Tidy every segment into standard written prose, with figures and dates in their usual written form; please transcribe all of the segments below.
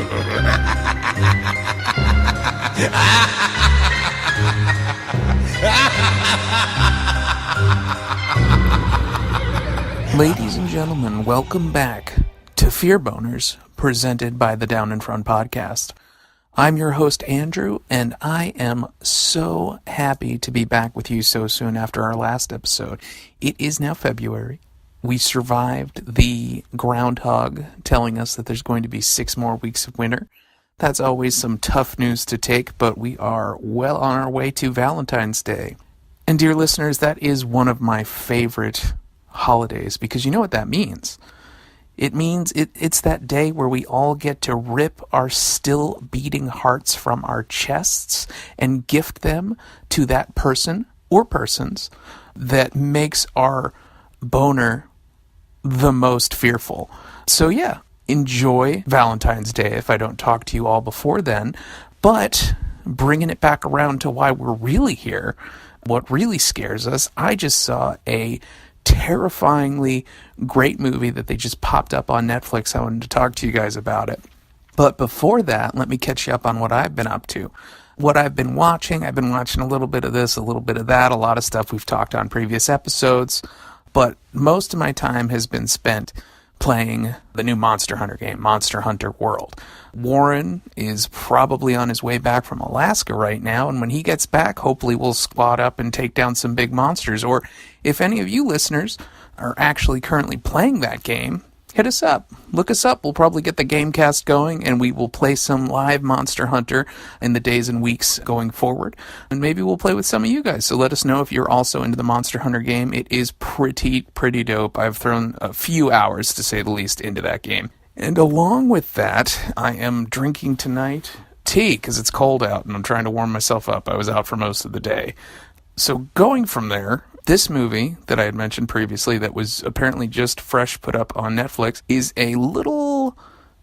Ladies and gentlemen, welcome back to Fear Boners, presented by the Down in Front podcast. I'm your host, Andrew, and I am so happy to be back with you so soon after our last episode. It is now February. We survived the groundhog telling us that there's going to be 6 more weeks of winter. That's always some tough news to take, but we are well on our way to Valentine's Day. And dear listeners, that is one of my favorite holidays, because you know what that means. It means it's that day where we all get to rip our still beating hearts from our chests and gift them to that person or persons that makes our boner the most fearful. So yeah, enjoy Valentine's Day if I don't talk to you all before then. But bringing it back around to why we're really here, what really scares us, I just saw a terrifyingly great movie that they just popped up on Netflix. I wanted to talk to you guys about it. But before that, let me catch you up on what I've been up to. What I've been watching a little bit of this, a little bit of that, a lot of stuff we've talked on previous episodes. But most of my time has been spent playing the new Monster Hunter game, Monster Hunter World. Warren is probably on his way back from Alaska right now, and when he gets back, hopefully we'll squad up and take down some big monsters. Or if any of you listeners are actually currently playing that game, hit us up. Look us up. We'll probably get the Gamecast going, and we will play some live Monster Hunter in the days and weeks going forward. And maybe we'll play with some of you guys. So let us know if you're also into the Monster Hunter game. It is pretty dope. I've thrown a few hours, to say the least, into that game. And along with that, I am drinking tonight tea, because it's cold out, and I'm trying to warm myself up. I was out for most of the day. So going from there, this movie that I had mentioned previously that was apparently just fresh put up on Netflix is a little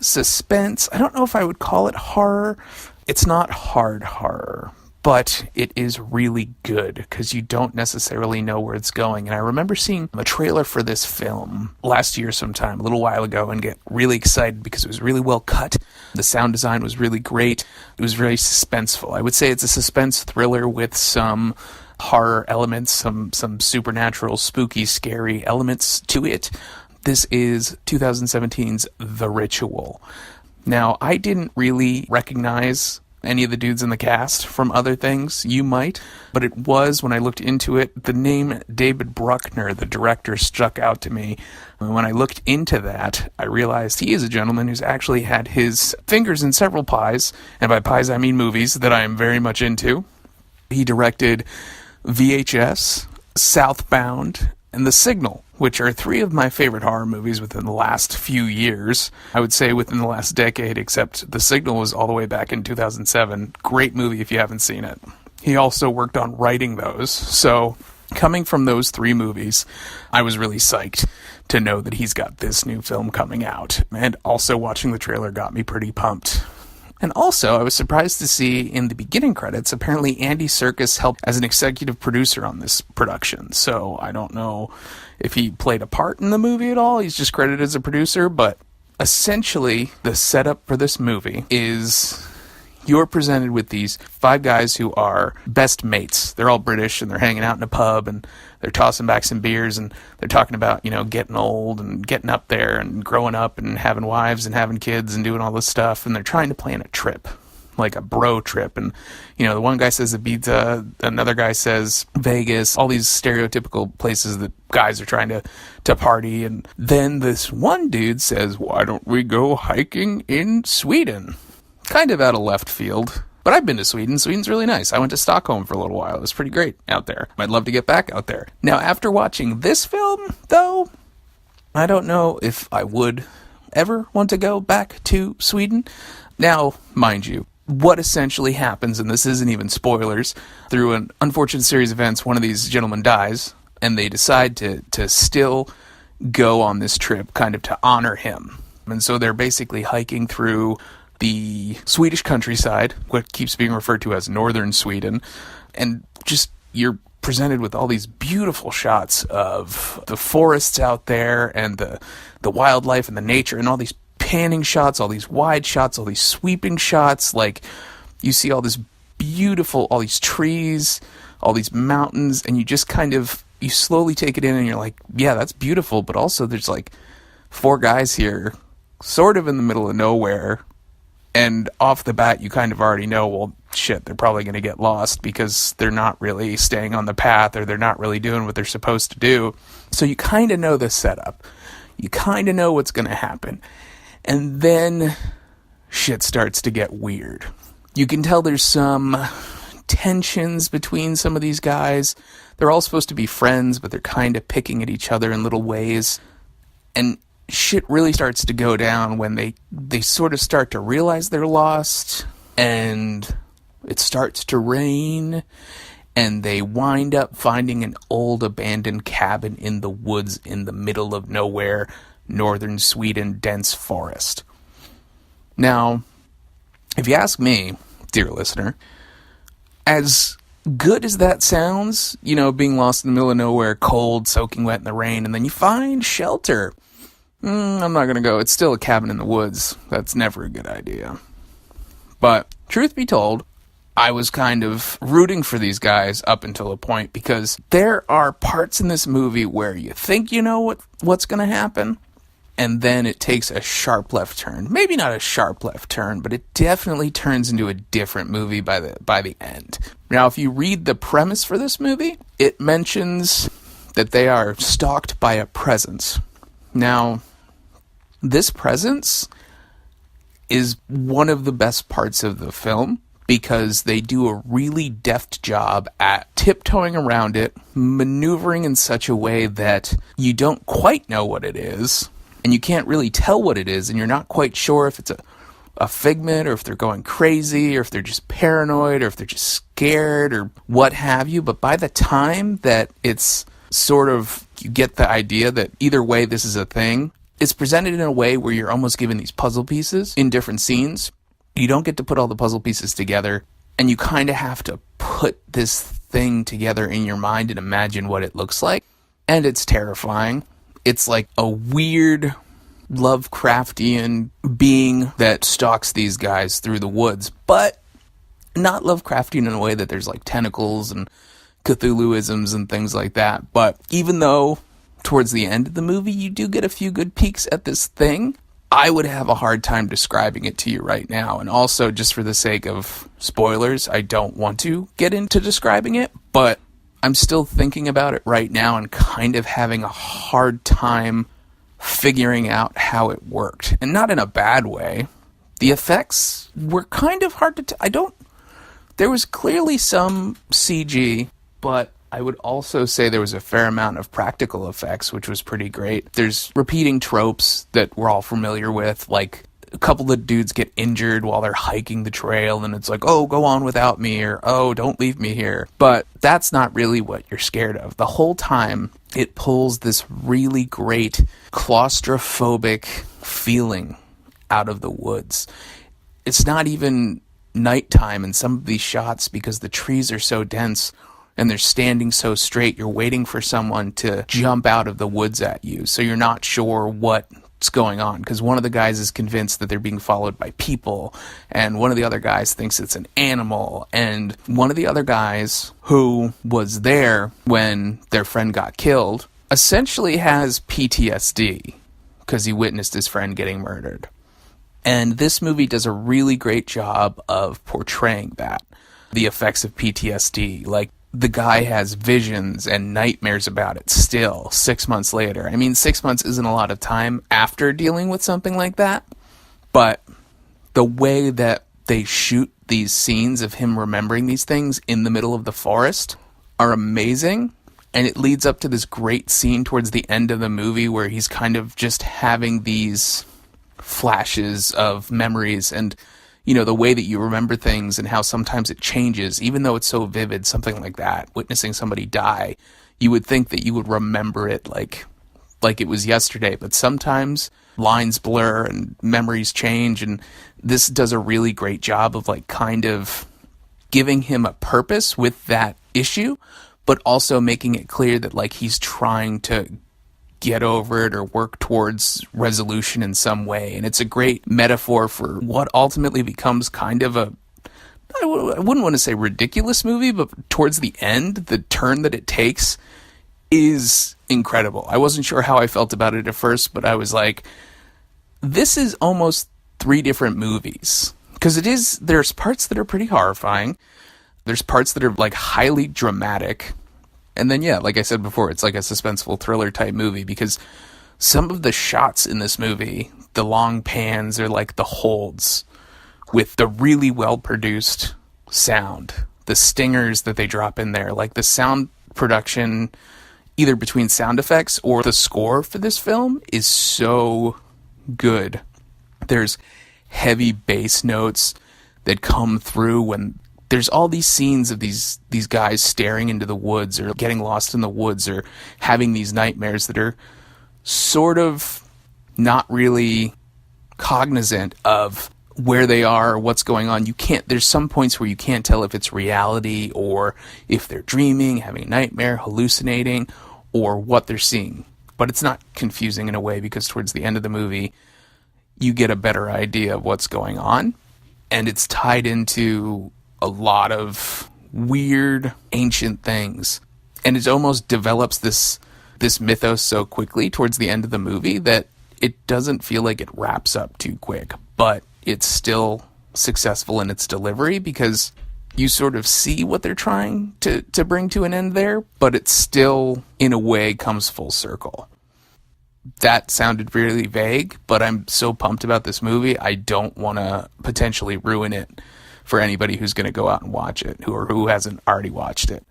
suspense. I don't know if I would call it horror. It's not hard horror, but it is really good because you don't necessarily know where it's going. And I remember seeing a trailer for this film last year sometime, a little while ago, and get really excited because it was really well cut. The sound design was really great. It was very suspenseful. I would say it's a suspense thriller with some horror elements, some supernatural, spooky, scary elements to it. This is 2017's The Ritual. Now, I didn't really recognize any of the dudes in the cast from other things. You might, but it was, when I looked into it, the name David Bruckner, the director, struck out to me. And when I looked into that, I realized he is a gentleman who's actually had his fingers in several pies, and by pies I mean movies that I am very much into. He directed VHS, Southbound, and The Signal, which are 3 of my favorite horror movies within the last few years. I would say within the last decade, except The Signal was all the way back in 2007. Great movie if you haven't seen it. He also worked on writing those. So coming from those 3 movies, I was really psyched to know that he's got this new film coming out. And also watching the trailer got me pretty pumped. And also, I was surprised to see in the beginning credits, apparently Andy Serkis helped as an executive producer on this production. So I don't know if he played a part in the movie at all. He's just credited as a producer. But essentially, the setup for this movie is you're presented with these 5 guys who are best mates. They're all British, and they're hanging out in a pub, and they're tossing back some beers, and they're talking about, getting old and getting up there and growing up and having wives and having kids and doing all this stuff. And they're trying to plan a trip, like a bro trip. And, the one guy says Ibiza, another guy says Vegas, all these stereotypical places that guys are trying to party. And then this one dude says, why don't we go hiking in Sweden? Kind of out of left field. But I've been to Sweden. Sweden's really nice. I went to Stockholm for a little while. It was pretty great out there. I'd love to get back out there. Now, after watching this film, though, I don't know if I would ever want to go back to Sweden. Now, mind you, what essentially happens, and this isn't even spoilers, through an unfortunate series of events, one of these gentlemen dies, and they decide to still go on this trip, kind of to honor him. And so they're basically hiking through the Swedish countryside, what keeps being referred to as northern Sweden, and just you're presented with all these beautiful shots of the forests out there and the wildlife and the nature and all these panning shots, all these wide shots, all these sweeping shots. Like, you see all this beautiful, all these trees, all these mountains, and you just kind of, you slowly take it in and you're like, yeah, that's beautiful, but also there's like 4 guys here, sort of in the middle of nowhere, and off the bat you kind of already know, well, shit, they're probably going to get lost because they're not really staying on the path, or they're not really doing what they're supposed to do. So you kind of know the setup. You kind of know what's going to happen. And then shit starts to get weird. You can tell there's some tensions between some of these guys. They're all supposed to be friends, but they're kind of picking at each other in little ways. And shit really starts to go down when they sort of start to realize they're lost, and it starts to rain, and they wind up finding an old abandoned cabin in the woods in the middle of nowhere, northern Sweden, dense forest. Now, if you ask me, dear listener, as good as that sounds, you know, being lost in the middle of nowhere, cold, soaking wet in the rain, and then you find shelter. I'm not going to go. It's still a cabin in the woods. That's never a good idea. But truth be told, I was kind of rooting for these guys up until a point, because there are parts in this movie where you think you know what's going to happen, and then it takes a sharp left turn. Maybe not a sharp left turn, but it definitely turns into a different movie by the end. Now, if you read the premise for this movie, it mentions that they are stalked by a presence. Now, this presence is one of the best parts of the film, because they do a really deft job at tiptoeing around it, maneuvering in such a way that you don't quite know what it is, and you can't really tell what it is, and you're not quite sure if it's a figment, or if they're going crazy, or if they're just paranoid, or if they're just scared, or what have you. But by the time that it's sort of, you get the idea that either way this is a thing, it's presented in a way where you're almost given these puzzle pieces in different scenes. You don't get to put all the puzzle pieces together, and you kind of have to put this thing together in your mind and imagine what it looks like. And it's terrifying. It's like a weird Lovecraftian being that stalks these guys through the woods, but not Lovecraftian in a way that there's like tentacles and Cthulhuisms and things like that. But even though towards the end of the movie you do get a few good peeks at this thing, I would have a hard time describing it to you right now. And also, just for the sake of spoilers, I don't want to get into describing it, but I'm still thinking about it right now and kind of having a hard time figuring out how it worked. And not in a bad way. The effects were kind of hard to there was clearly some CG, but I would also say there was a fair amount of practical effects, which was pretty great. There's repeating tropes that we're all familiar with, like a couple of dudes get injured while they're hiking the trail, and it's like, oh, go on without me, or oh, don't leave me here. But that's not really what you're scared of. The whole time, it pulls this really great claustrophobic feeling out of the woods. It's not even nighttime in some of these shots, because the trees are so dense and they're standing so straight, you're waiting for someone to jump out of the woods at you, so you're not sure what's going on, because one of the guys is convinced that they're being followed by people, and one of the other guys thinks it's an animal, and one of the other guys who was there when their friend got killed essentially has PTSD, because he witnessed his friend getting murdered. And this movie does a really great job of portraying that, the effects of PTSD. Like, the guy has visions and nightmares about it still 6 months later. I mean, 6 months isn't a lot of time after dealing with something like that, but the way that they shoot these scenes of him remembering these things in the middle of the forest are amazing. And it leads up to this great scene towards the end of the movie where he's kind of just having these flashes of memories, and you know, the way that you remember things and how sometimes it changes, even though it's so vivid, something like that, witnessing somebody die, you would think that you would remember it like it was yesterday, but sometimes lines blur and memories change, and this does a really great job of like kind of giving him a purpose with that issue, but also making it clear that like he's trying to get over it or work towards resolution in some way. And it's a great metaphor for what ultimately becomes kind of I wouldn't want to say ridiculous movie, but towards the end, the turn that it takes is incredible. I wasn't sure how I felt about it at first, but I was like, this is almost 3 different movies. Because there's parts that are pretty horrifying. There's parts that are like highly dramatic. And then, yeah, like I said before, it's like a suspenseful thriller type movie, because some of the shots in this movie, the long pans are like the holds with the really well produced sound, the stingers that they drop in there, like the sound production, either between sound effects or the score for this film is so good. There's heavy bass notes that come through when there's all these scenes of these guys staring into the woods or getting lost in the woods or having these nightmares that are sort of not really cognizant of where they are or what's going on. There's some points where you can't tell if it's reality or if they're dreaming, having a nightmare, hallucinating, or what they're seeing. But it's not confusing in a way, because towards the end of the movie, you get a better idea of what's going on. And it's tied into a lot of weird ancient things. And it almost develops this mythos so quickly towards the end of the movie that it doesn't feel like it wraps up too quick. But it's still successful in its delivery, because you sort of see what they're trying to bring to an end there, but it still, in a way, comes full circle. That sounded really vague, but I'm so pumped about this movie, I don't want to potentially ruin it for anybody who's going to go out and watch it, who hasn't already watched it.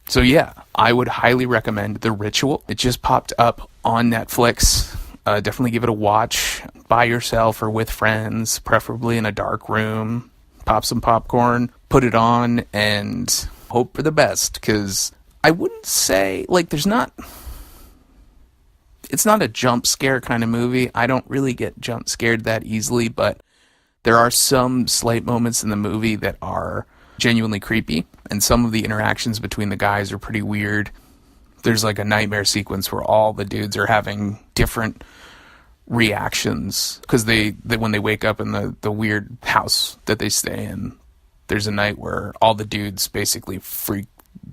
So yeah, I would highly recommend The Ritual. It just popped up on Netflix. Definitely give it a watch by yourself or with friends, preferably in a dark room. Pop some popcorn, put it on, and hope for the best, because I wouldn't say, like, it's not a jump scare kind of movie. I don't really get jump scared that easily, but there are some slight moments in the movie that are genuinely creepy, and some of the interactions between the guys are pretty weird. There's like a nightmare sequence where all the dudes are having different reactions, because when they wake up in the weird house that they stay in, there's a night where all the dudes basically freak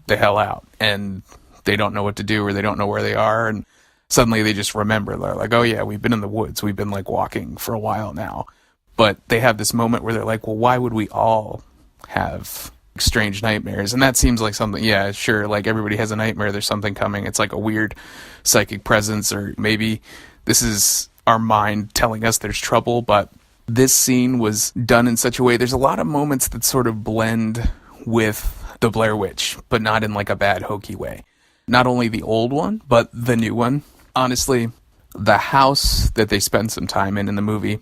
the hell out, and they don't know what to do, or they don't know where they are, and suddenly they just remember. They're like, oh yeah, we've been in the woods, we've been like walking for a while now. But they have this moment where they're like, well, why would we all have strange nightmares? And that seems like something, yeah, sure, like everybody has a nightmare, there's something coming. It's like a weird psychic presence, or maybe this is our mind telling us there's trouble. But this scene was done in such a way, there's a lot of moments that sort of blend with the Blair Witch, but not in like a bad hokey way. Not only the old one, but the new one. Honestly, the house that they spend some time in the movie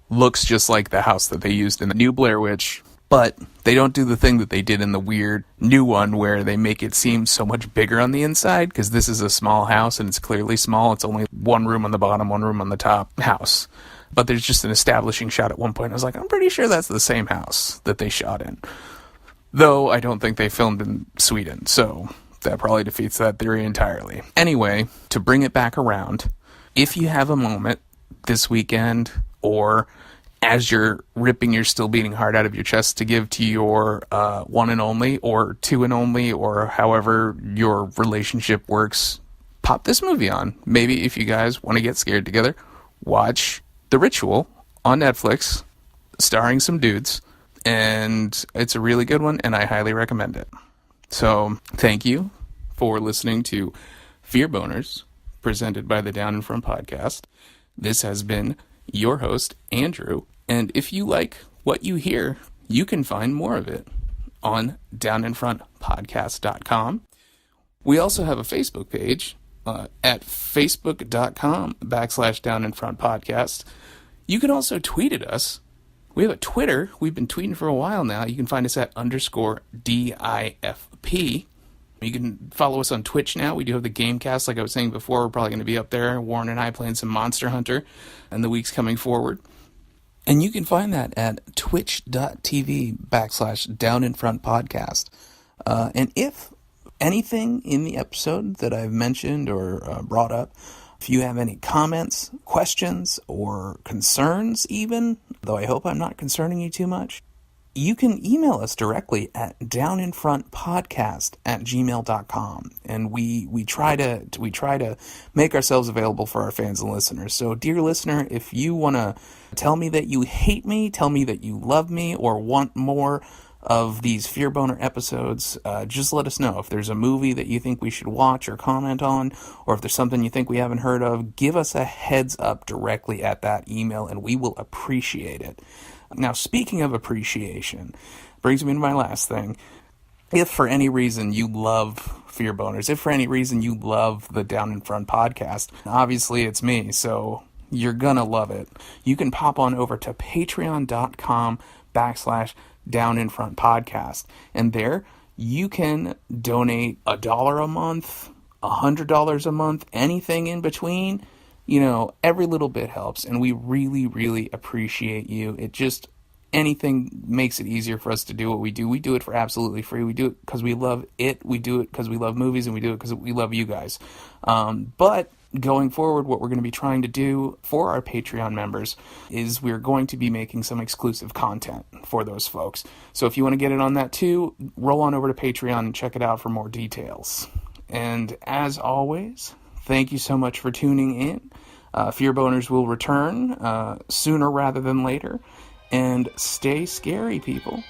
looks just like the house that they used in the new Blair Witch, but they don't do the thing that they did in the weird new one where they make it seem so much bigger on the inside, because this is a small house and it's clearly small. It's only one room on the bottom, one room on the top house. But there's just an establishing shot at one point. I was like, I'm pretty sure that's the same house that they shot in. Though I don't think they filmed in Sweden, so that probably defeats that theory entirely. Anyway, to bring it back around, if you have a moment this weekend, or as you're ripping your still beating heart out of your chest to give to your one and only, or two and only, or however your relationship works, pop this movie on. Maybe if you guys want to get scared together, watch The Ritual on Netflix, starring some dudes, and it's a really good one, and I highly recommend it. So thank you for listening to Fear Boners, presented by the Down in Front podcast. This has been your host, Andrew, and if you like what you hear, you can find more of it on downinfrontpodcast.com. We also have a Facebook page at facebook.com/downinfrontpodcast. You can also tweet at us. We have a Twitter. We've been tweeting for a while now. You can find us at _DIFP. You can follow us on Twitch now. We do have the Gamecast, like I was saying before. We're probably going to be up there, Warren and I, playing some Monster Hunter in the weeks coming forward. And you can find that at twitch.tv/downinfrontpodcast. And if anything in the episode that I've mentioned or brought up If you have any comments, questions, or concerns even, though I hope I'm not concerning you too much, you can email us directly at downinfrontpodcast@gmail.com, and we try to make ourselves available for our fans and listeners. So, dear listener, if you want to tell me that you hate me, tell me that you love me, or want more of these Fear Boner episodes, just let us know. If there's a movie that you think we should watch or comment on, or if there's something you think we haven't heard of, give us a heads up directly at that email, and we will appreciate it. Now, speaking of appreciation, brings me to my last thing. If for any reason you love Fear Boners, if for any reason you love the Down in Front podcast, obviously it's me, so you're gonna love it. You can pop on over to patreon.com/Down in Front podcast, and there you can donate $1 a month, $100 a month, anything in between. You know, every little bit helps, and we really, really appreciate you. Anything makes it easier for us to do what we do. We do it for absolutely free. We do it because we love it. We do it because we love movies, and we do it because we love you guys. But going forward, what we're going to be trying to do for our Patreon members is we're going to be making some exclusive content for those folks. So if you want to get it on that too, roll on over to Patreon and check it out for more details. And as always, thank you so much for tuning in. Fear Boners will return sooner rather than later. And stay scary, people.